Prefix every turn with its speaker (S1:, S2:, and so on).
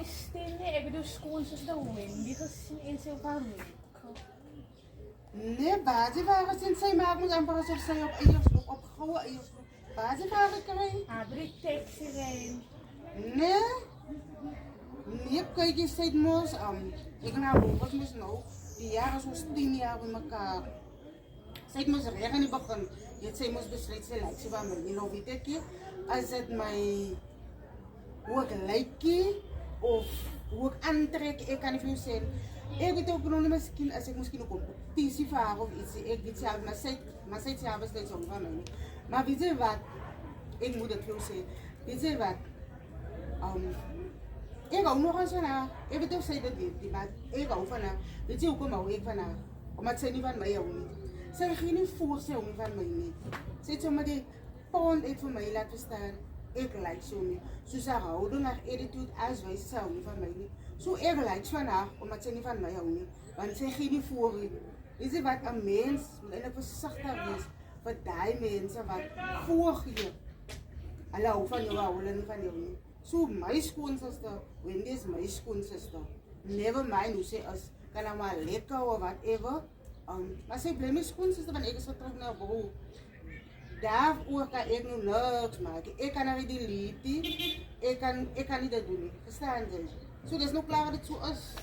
S1: 16 nee, ik bedoel schoonzus de Wendy gezien in zijn familie.
S2: Nee, basiswagen sinds zij maakt moet amper alsof zij op eiersloop, op gouden eiersloop. Basiswagen krijgen?
S1: Abri taxi rijden.
S2: Nee? Nee, kijk eens, zij moest ik nou, wat moest nou? Die jaren zoals 10 jaar met elkaar. Zij moest regen niet begonnen. Zij moest besluiten, ze lijkt ze van mij. Nou weet ik je, als het mij, hoe ik lijk of hoe ik aantrek, ik kan niet veel zeggen. Ik weet ook nog misschien, als ik misschien ook op competitie vaar of iets, ik weet zelf, maar zij zelf is niet zo van mij. Maar weet je wat, ik moet het veel zeggen, weet je wat, ik hou nog eens van haar, ik weet of zij dat weet, maar ik hou van haar. Weet je hoe hou ik van haar? Omdat zij niet van mij houdt niet. Zij ging niet voor, zij houdt van mij niet. Zij heeft zomaar die pound uit voor mij laten staan. Ik like zo niet. Zo ze houden haar attitude als wij, ze houdt niet van mij niet. Zo ik like van haar, omdat zij niet van mij houdt niet. Want zij ging niet voor. Weet je wat, een mens moet eigenlijk voorzichtig wees voor die mensen wat voor je. Alle hou van jou, houden niet van jou niet. So my schoonsister, Wendy is my schoonsister. Never mind hoe ze is, kan nou maar lekker of whatever. Maar zij blijft mijn schoonsister, want ik is weer terug naar boven. Daarover kan ik nu niks maken. Ik kan haar delete, ik kan niet dat doen. Verstaan ze? Zo, dat is nog klaar wat het zo is.